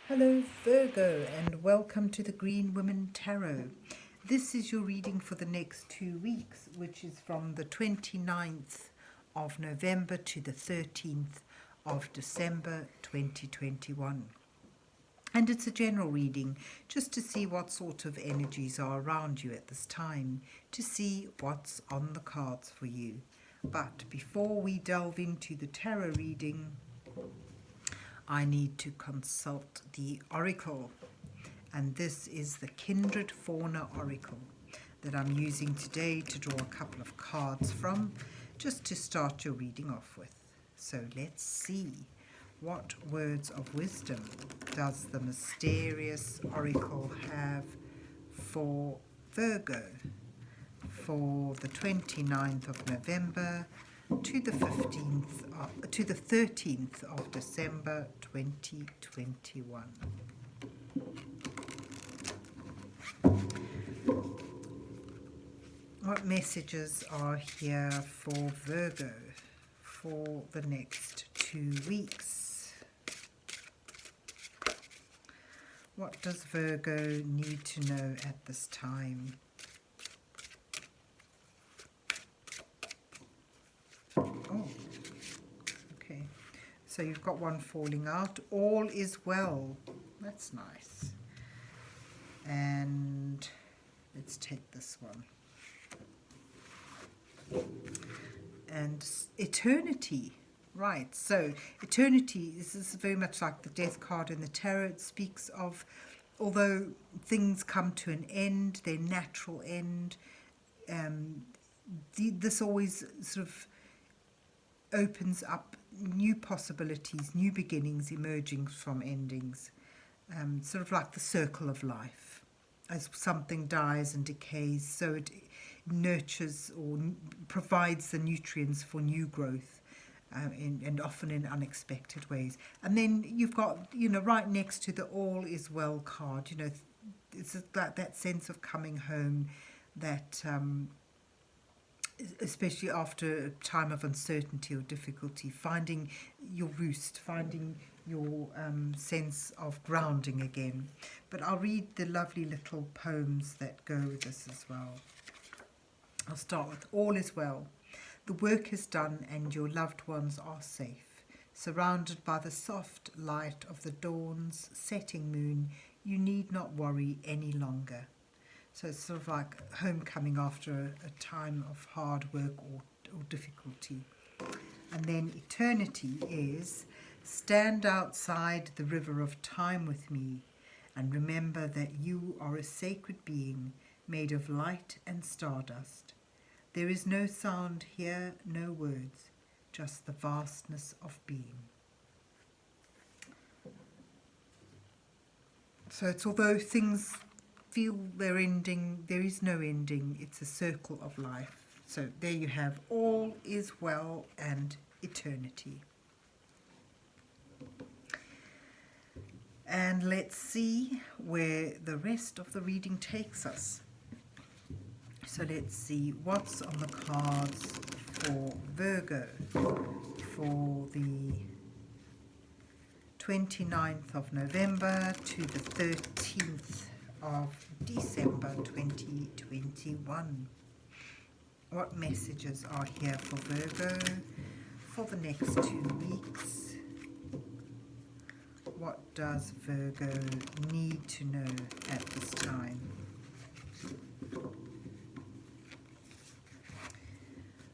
Hello Virgo and welcome to the Green Women Tarot. This is your reading for the next 2 weeks, which is from the 29th of November to the 13th of December 2021. And it's a general reading just to see what sort of energies are around you at this time, to see what's on the cards for you. But before we delve into the tarot reading, I need to consult the oracle, and this is the Kindred Fauna oracle that I'm using today to draw a couple of cards from, just to start your reading off with. So let's see, what words of wisdom does the mysterious oracle have for Virgo for the 29th of November to the 13th of December 2021. What messages are here for Virgo for the next 2 weeks? What does Virgo need to know at this time? Oh, okay. So you've got one falling out. All is well. That's nice. And let's take this one. And eternity. Right, so eternity, this is very much like the death card in the tarot. It speaks of, although things come to an end, their natural end, this always sort of opens up new possibilities, new beginnings emerging from endings, sort of like the circle of life. As something dies and decays, so it nurtures or provides the nutrients for new growth, and often in unexpected ways. And then you've got, right next to the all is well card, it's that sense of coming home, that especially after a time of uncertainty or difficulty, finding your roost, finding your sense of grounding again. But I'll read the lovely little poems that go with this as well. I'll start with all is well. The work is done and your loved ones are safe. Surrounded by the soft light of the dawn's setting moon, you need not worry any longer. So it's sort of like homecoming after a time of hard work or difficulty. And then eternity is, stand outside the river of time with me and remember that you are a sacred being made of light and stardust. There is no sound here, no words, just the vastness of being. So it's, although things feel they're ending, there is no ending. It's a circle of life. So there you have all is well and eternity. And let's see where the rest of the reading takes us. So let's see what's on the cards for Virgo for the 29th of November to the 13th of December 2021. What messages are here for Virgo for the next 2 weeks? What does Virgo need to know at this time?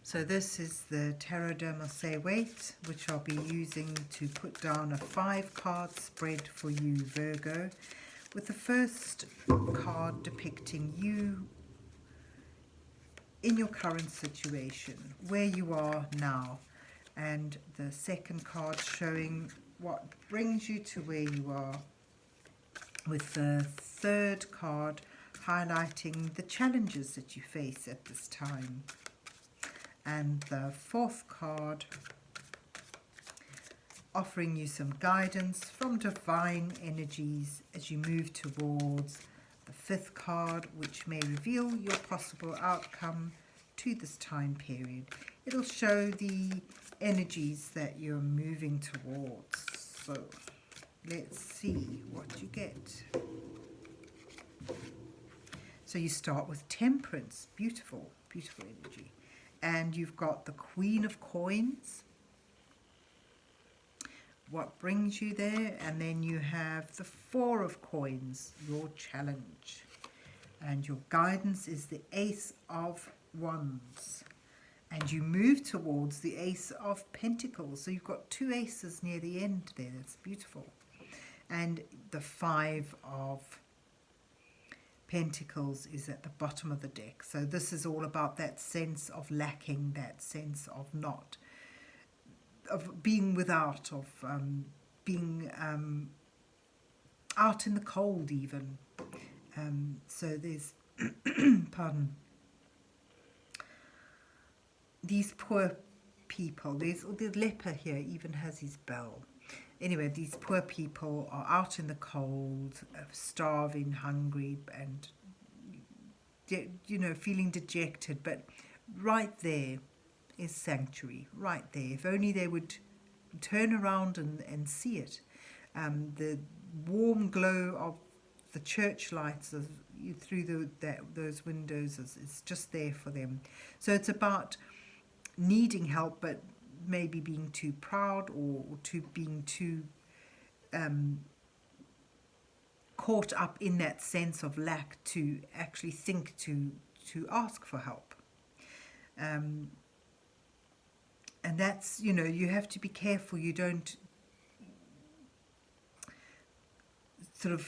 So this is the Tarot de Marseilles-Waite, which I'll be using to put down a 5-card spread for you, Virgo, with the first card depicting you in your current situation, where you are now, and the second card showing what brings you to where you are, with the third card highlighting the challenges that you face at this time, and the fourth card offering you some guidance from divine energies as you move towards the fifth card, which may reveal your possible outcome to this time period. It'll show the energies that you're moving towards. So Let's see what you get. So you start with Temperance. Beautiful, beautiful energy. And you've got the Queen of Coins. What brings you there? And then you have the Four of Coins, your challenge. And your guidance is the Ace of Wands. And you move towards the Ace of Pentacles. So you've got two aces near the end there. That's beautiful. And the Five of Pentacles is at the bottom of the deck. So this is all about that sense of lacking, that sense of not, of being without, of being out in the cold even. So there's, pardon, these poor people, the leper here even has his bell. Anyway, these poor people are out in the cold, starving, hungry, and, you know, feeling dejected. But right there is sanctuary, right there. If only they would turn around and see it. The warm glow of the church lights through those windows is just there for them. So it's about needing help, but maybe being too proud or being too caught up in that sense of lack to actually think to ask for help. And that's, you know, you have to be careful you don't sort of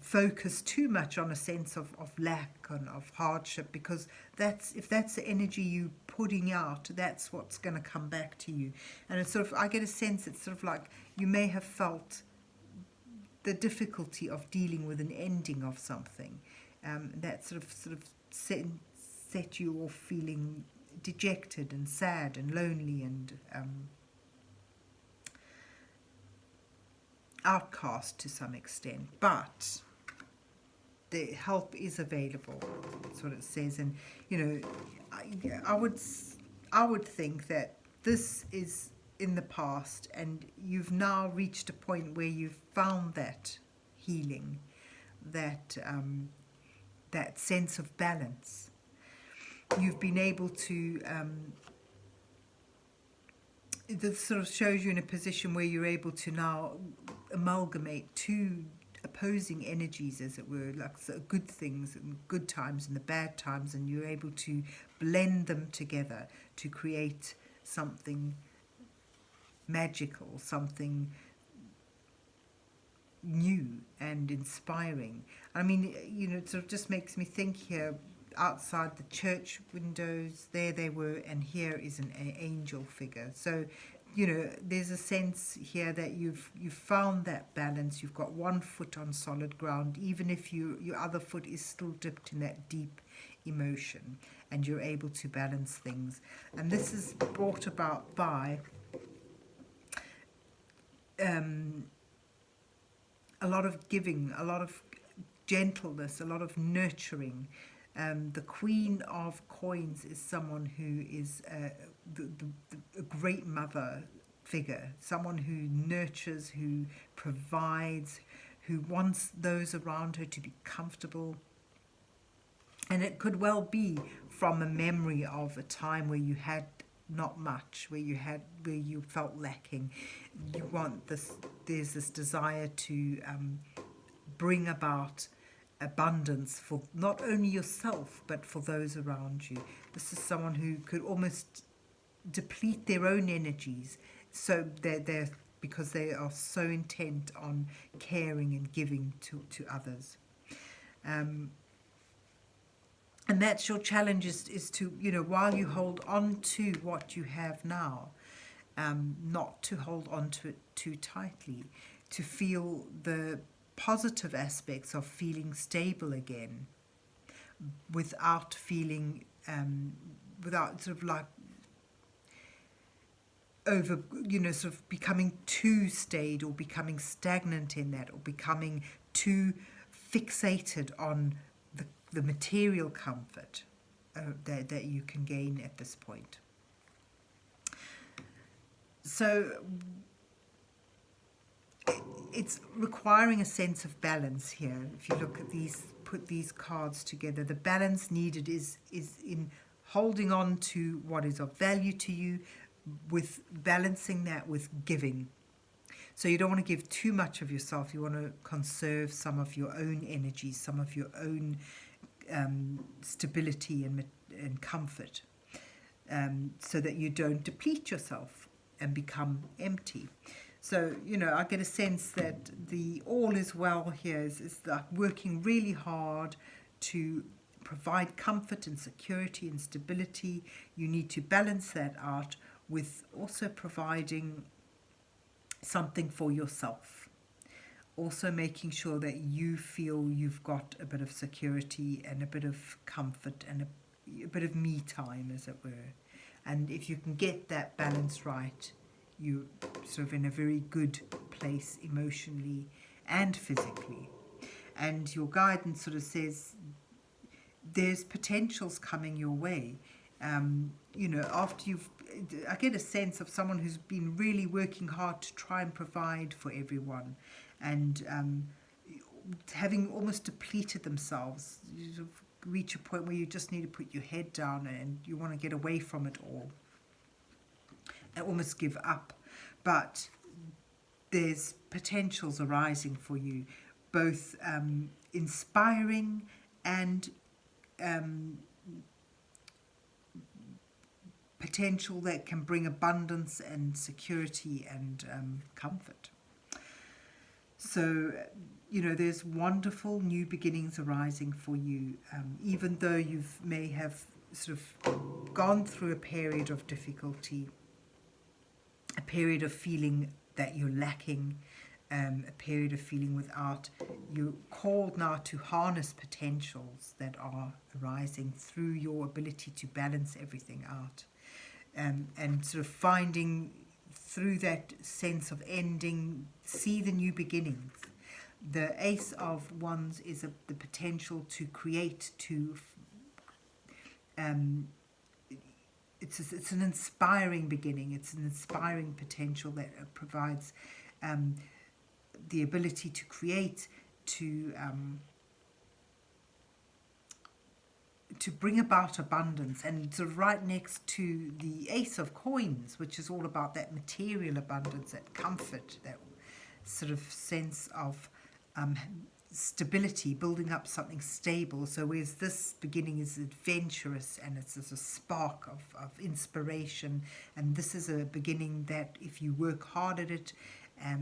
focus too much on a sense of lack and of hardship, because if that's the energy you putting out, that's what's going to come back to you. And it's sort of, I get a sense it's sort of like you may have felt the difficulty of dealing with an ending of something, that sort of set you off feeling dejected and sad and lonely and outcast to some extent. But the help is available. That's what it says. And you know, I would think that this is in the past, and you've now reached a point where you've found that healing, that that sense of balance. You've been able to this sort of shows you in a position where you're able to now amalgamate two opposing energies, as it were, like the good things and good times and the bad times, and you're able to blend them together to create something magical, something new and inspiring. I mean, you know, it sort of just makes me think here, outside the church windows, there they were, and here is an angel figure. So, you know, there's a sense here that you've found that balance. You've got one foot on solid ground, even if your other foot is still dipped in that deep emotion, and you're able to balance things. And this is brought about by a lot of giving, a lot of gentleness, a lot of nurturing. The Queen of Coins is someone who is a great mother figure, someone who nurtures, who provides, who wants those around her to be comfortable. And it could well be from a memory of a time where you had not much, where you felt lacking. You want this, there's this desire to bring about abundance for not only yourself but for those around you. This is someone who could almost deplete their own energies, so they're because they are so intent on caring and giving to others. And that's your challenge, is to, you know, while you hold on to what you have now, not to hold on to it too tightly, to feel the positive aspects of feeling stable again, without feeling, without sort of like over, you know, sort of becoming too staid or becoming stagnant in that, or becoming too fixated on the material comfort that you can gain at this point. So it's requiring a sense of balance here. If you look at these, put these cards together, the balance needed is in holding on to what is of value to you, with balancing that with giving. So you don't want to give too much of yourself. You want to conserve some of your own energy, some of your own stability and comfort, so that you don't deplete yourself and become empty. So, you know, I get a sense that the all is well here is like working really hard to provide comfort and security and stability. You need to balance that out with also providing something for yourself. Also making sure that you feel you've got a bit of security and a bit of comfort and a bit of me time, as it were. And if you can get that balance right, you're sort of in a very good place emotionally and physically. And your guidance sort of says there's potentials coming your way. You know, after I get a sense of someone who's been really working hard to try and provide for everyone, and having almost depleted themselves. You sort of reach a point where you just need to put your head down and you want to get away from it all and almost give up. But there's potentials arising for you, both inspiring and potential that can bring abundance and security and comfort. So, you know, there's wonderful new beginnings arising for you, even though you may have sort of gone through a period of difficulty, a period of feeling that you're lacking, a period of feeling without. You're called now to harness potentials that are arising through your ability to balance everything out, and sort of finding through that sense of ending, see the new beginnings. The Ace of Wands is the potential to create, it's an inspiring beginning. It's an inspiring potential that provides the ability to create, to bring about abundance. And sort of right next to the Ace of Coins, which is all about that material abundance, that comfort, that sort of sense of stability, building up something stable. So whereas this beginning is adventurous and it's a spark of inspiration, and this is a beginning that if you work hard at it,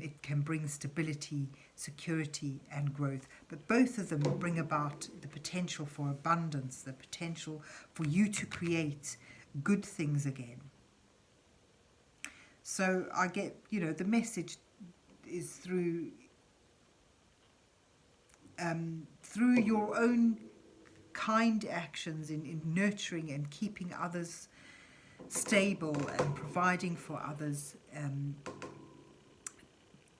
it can bring stability, security and growth. But both of them bring about the potential for abundance, the potential for you to create good things again. So I get, you know, the message is through your own kind actions in nurturing and keeping others stable and providing for others,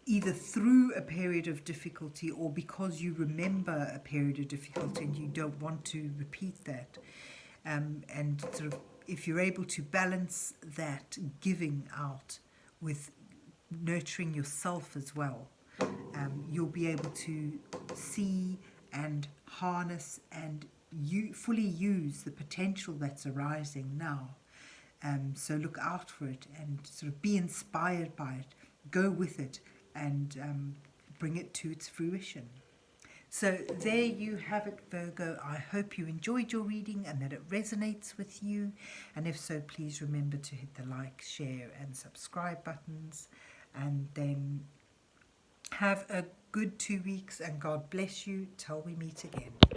either through a period of difficulty or because you remember a period of difficulty and you don't want to repeat that. And sort of, if you're able to balance that giving out with nurturing yourself as well, you'll be able to see and harness and fully use the potential that's arising now. So look out for it and sort of be inspired by it, go with it, and bring it to its fruition. So there you have it, Virgo. I hope you enjoyed your reading and that it resonates with you. And if so, please remember to hit the like, share and subscribe buttons. And then have a good 2 weeks and God bless you till we meet again.